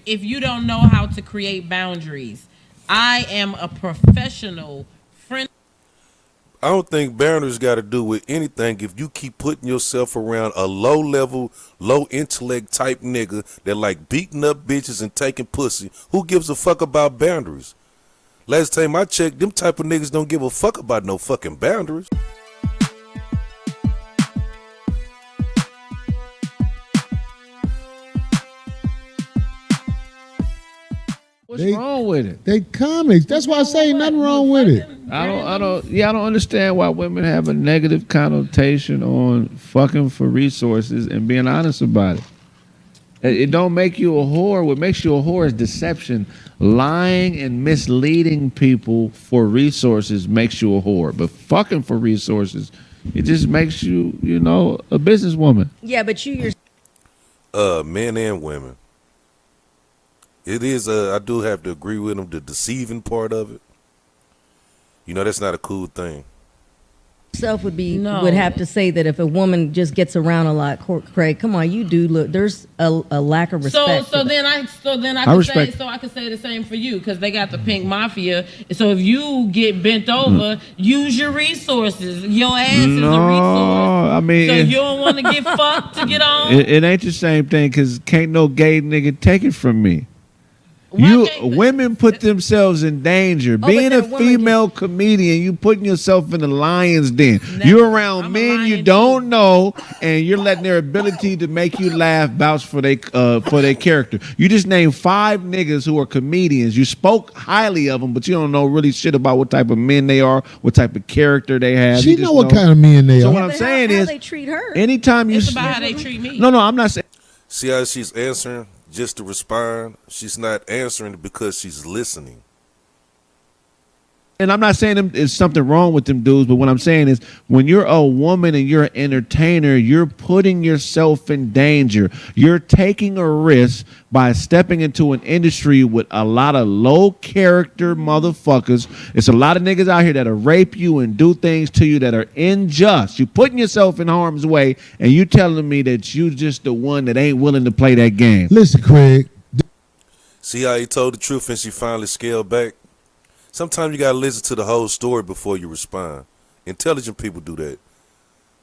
if you don't know how to create boundaries, I am a professional friend. I don't think boundaries got to do with anything if you keep putting yourself around a low level, low intellect type nigga that like beating up bitches and taking pussy. Who gives a fuck about boundaries? Last time I checked, them type of niggas don't give a fuck about no fucking boundaries. What's wrong with it? They comics. That's why I say nothing wrong with it. I don't understand why women have a negative connotation on fucking for resources and being honest about it. It don't make you a whore. What makes you a whore is deception. Lying and misleading people for resources makes you a whore. But fucking for resources, it just makes you, a businesswoman. Yeah, but you're Men and women. It is, I do have to agree with them, the deceiving part of it. That's not a cool thing. yourself would have to say that if a woman just gets around a lot, Craig, come on, you do look. There's a lack of respect. So then I could say the same for you because they got the pink mafia. So if you get bent over, use your resources. Your ass is a resource. I mean, so you don't want to get fucked to get on. It ain't the same thing because can't no gay nigga take it from me. Women put themselves in danger. Being a female comedian, you putting yourself in the lion's den. You're around men you don't know, and you're letting their ability to make you laugh vouch for their character. You just named 5 niggas who are comedians. You spoke highly of them, but you don't know really shit about what type of men they are, what type of character they have. She know what kind of men they are. So what I'm saying is, they treat her. Anytime it's about how they treat me. No, I'm not saying. See how she's answering? Just to respond, she's not answering because she's listening. And I'm not saying there's something wrong with them dudes, but what I'm saying is when you're a woman and you're an entertainer, you're putting yourself in danger. You're taking a risk by stepping into an industry with a lot of low character motherfuckers. It's a lot of niggas out here that'll rape you and do things to you that are unjust. You're putting yourself in harm's way and you telling me that you just the one that ain't willing to play that game. Listen, Craig. See how he told the truth and she finally scaled back? Sometimes you got to listen to the whole story before you respond. Intelligent people do that.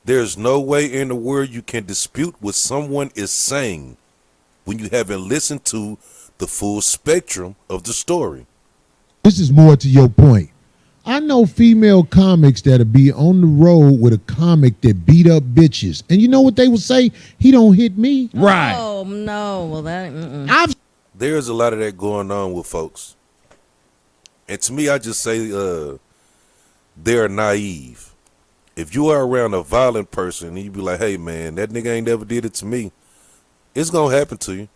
There's no way in the world you can dispute what someone is saying when you haven't listened to the full spectrum of the story. This is more to your point. I know female comics that'll be on the road with a comic that beat up bitches. And you know what they will say? He don't hit me. Right. Oh, no. Well, that... There's a lot of that going on with folks. And to me, I just say they're naive. If you are around a violent person and you be like, hey, man, that nigga ain't never did it to me, it's going to happen to you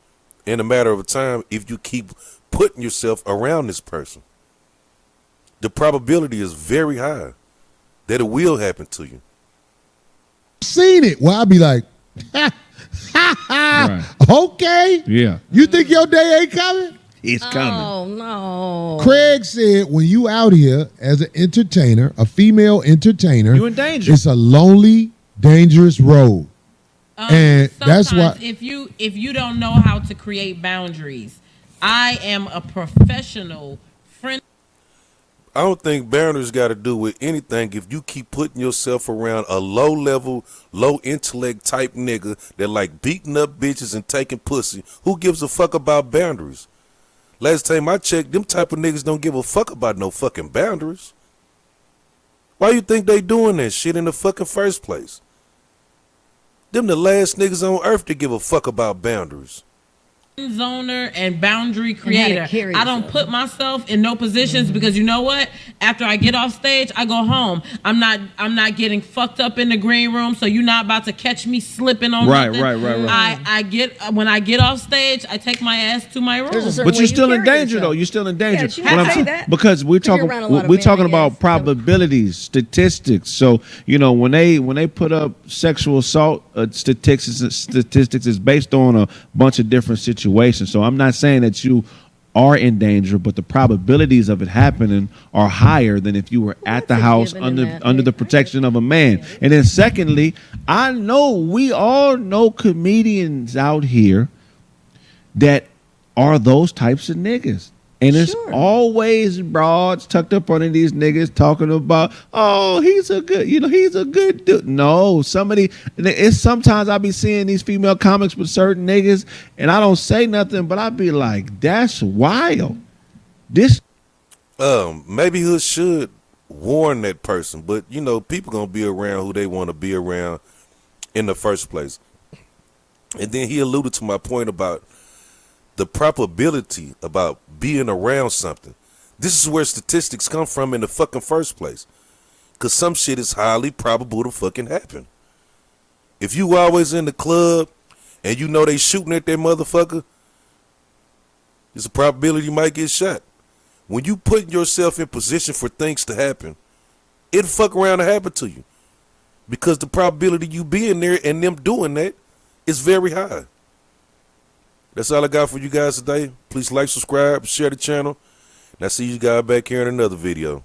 in a matter of time if you keep putting yourself around this person. The probability is very high that it will happen to you. Seen it. Well, I'll be like, ha, ha, ha. Right. Okay. Yeah. You think your day ain't coming? It's coming. Oh, no. Craig said when you out here as an entertainer, a female entertainer, you in danger. It's a lonely, dangerous road. And that's why if you don't know how to create boundaries, I am a professional friend. I don't think boundaries got to do with anything if you keep putting yourself around a low level, low intellect type nigga that like beating up bitches and taking pussy. Who gives a fuck about boundaries? Last time I checked, them type of niggas don't give a fuck about no fucking boundaries. Why you think they doing that shit in the fucking first place? Them the last niggas on earth to give a fuck about boundaries. Zoner and boundary creator. I don't put myself in no positions because you know what? After I get off stage, I go home. I'm not getting fucked up in the green room, so you're not about to catch me slipping on nothing. Right. When I get off stage, I take my ass to my room. But you're still in danger though. You're still in danger. Because we're talking about probabilities, statistics. So, when they put up sexual assault statistics is based on a bunch of different situations. So I'm not saying that you are in danger, but the probabilities of it happening are higher than if you were at the house under the protection of a man. And then secondly, we all know comedians out here that are those types of niggas. And it's always broads tucked up under these niggas talking about, oh, he's a good dude. No, it's sometimes I be seeing these female comics with certain niggas and I don't say nothing, but I be like, that's wild. Maybe he should warn that person, but you know, people gonna be around who they want to be around in the first place. And then he alluded to my point about the probability about being around something. This is where statistics come from in the fucking first place. Cause some shit is highly probable to fucking happen. If you always in the club and you know they shooting at that motherfucker, there's a probability you might get shot. When you put yourself in position for things to happen, it'll fuck around and happen to you. Because the probability you being there and them doing that is very high. That's all I got for you guys today. Please like, subscribe, share the channel. And I'll see you guys back here in another video.